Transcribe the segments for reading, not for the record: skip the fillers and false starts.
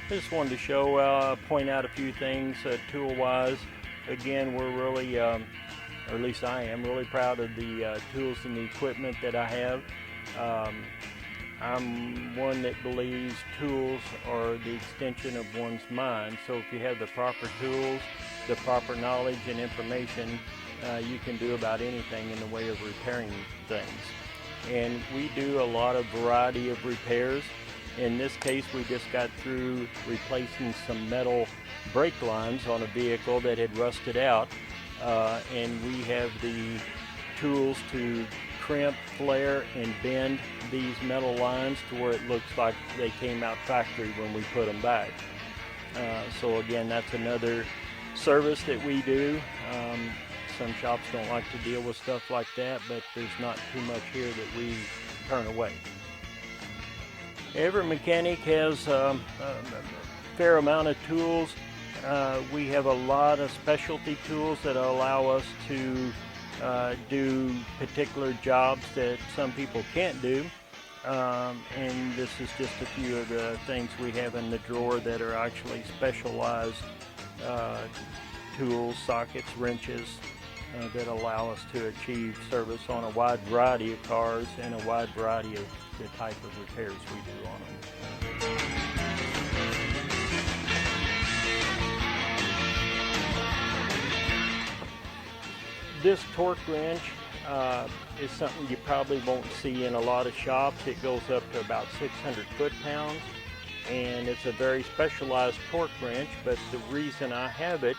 I just wanted to show, point out a few things tool-wise. Again, we're really, or at least I am, really proud of the tools and the equipment that I have. Um, I'm one that believes tools are the extension of one's mind. So if you have the proper tools, the proper knowledge and information, you can do about anything in the way of repairing things. And we do a lot of variety of repairs. In this case, we just got through replacing some metal brake lines on a vehicle that had rusted out, and we have the tools to crimp, flare, and bend these metal lines to where it looks like they came out factory when we put them back. So again, that's another service that we do. Some shops don't like to deal with stuff like that, but there's not too much here that we turn away. Every mechanic has a fair amount of tools. We have a lot of specialty tools that allow us to do particular jobs that some people can't do. And this is just a few of the things we have in the drawer that are actually specialized tools, sockets, wrenches that allow us to achieve service on a wide variety of cars and a wide variety of the type of repairs we do on them. This torque wrench is something you probably won't see in a lot of shops. It goes up to about 600 foot-pounds, and it's a very specialized torque wrench, but the reason I have it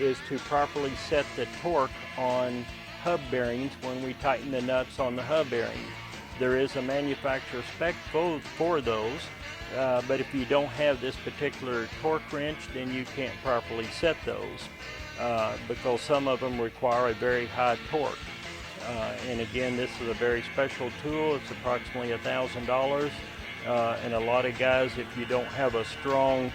is to properly set the torque on hub bearings when we tighten the nuts on the hub bearings. There is a manufacturer spec for those, but if you don't have this particular torque wrench, then you can't properly set those because some of them require a very high torque. And again, this is a very special tool. It's approximately $1,000, and a lot of guys, if you don't have a strong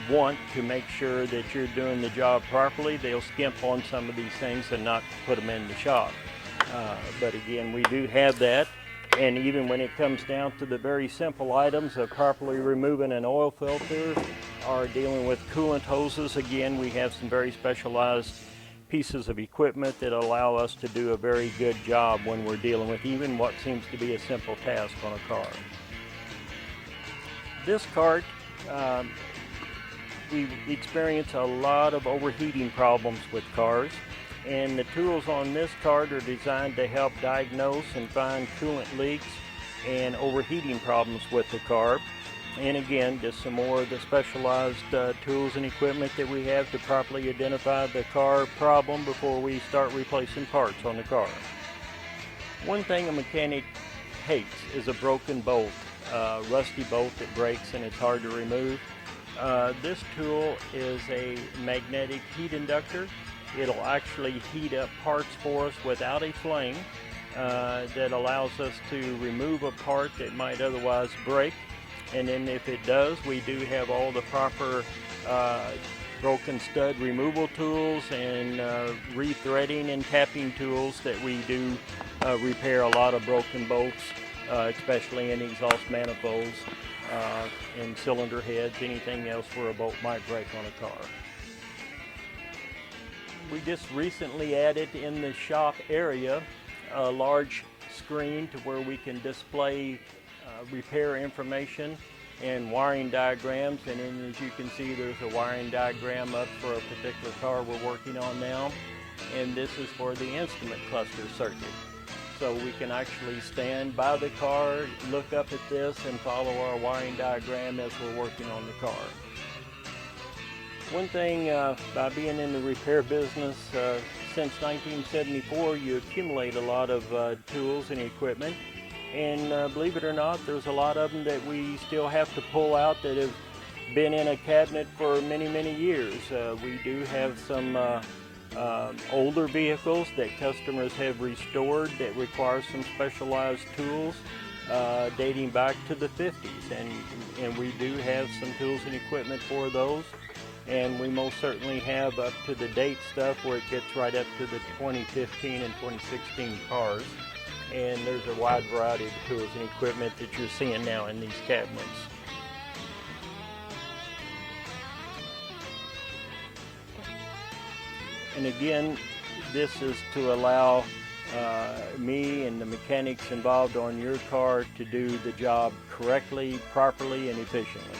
want to make sure that you're doing the job properly, they'll skimp on some of these things and not put them in the shop. But again, we do have that, and even when it comes down to the very simple items of properly removing an oil filter or dealing with coolant hoses, again, we have some very specialized pieces of equipment that allow us to do a very good job when we're dealing with even what seems to be a simple task on a car. This cart, we experience a lot of overheating problems with cars, and the tools on this cart are designed to help diagnose and find coolant leaks and overheating problems with the car. And again, just some more of the specialized tools and equipment that we have to properly identify the car problem before we start replacing parts on the car. One thing a mechanic hates is a broken bolt, rusty bolt that breaks and it's hard to remove. This tool is a magnetic heat inductor. It'll actually heat up parts for us without a flame that allows us to remove a part that might otherwise break. And then if it does, we do have all the proper broken stud removal tools and rethreading and tapping tools that we do repair a lot of broken bolts, especially in exhaust manifolds and cylinder heads, anything else where a bolt might break on a car. We just recently added in the shop area a large screen to where we can display repair information and wiring diagrams, and then as you can see, there's a wiring diagram up for a particular car we're working on now, and this is for the instrument cluster circuit. So we can actually stand by the car, look up at this, and follow our wiring diagram as we're working on the car. One thing by being in the repair business since 1974, you accumulate a lot of tools and equipment. And believe it or not, there's a lot of them that we still have to pull out that have been in a cabinet for many, many years. We do have some older vehicles that customers have restored that require some specialized tools dating back to the 50s. And we do have some tools and equipment for those. And we most certainly have up to the date stuff where it gets right up to the 2015 and 2016 cars. And there's a wide variety of tools and equipment that you're seeing now in these cabinets. And again, this is to allow me and the mechanics involved on your car to do the job correctly, properly, and efficiently.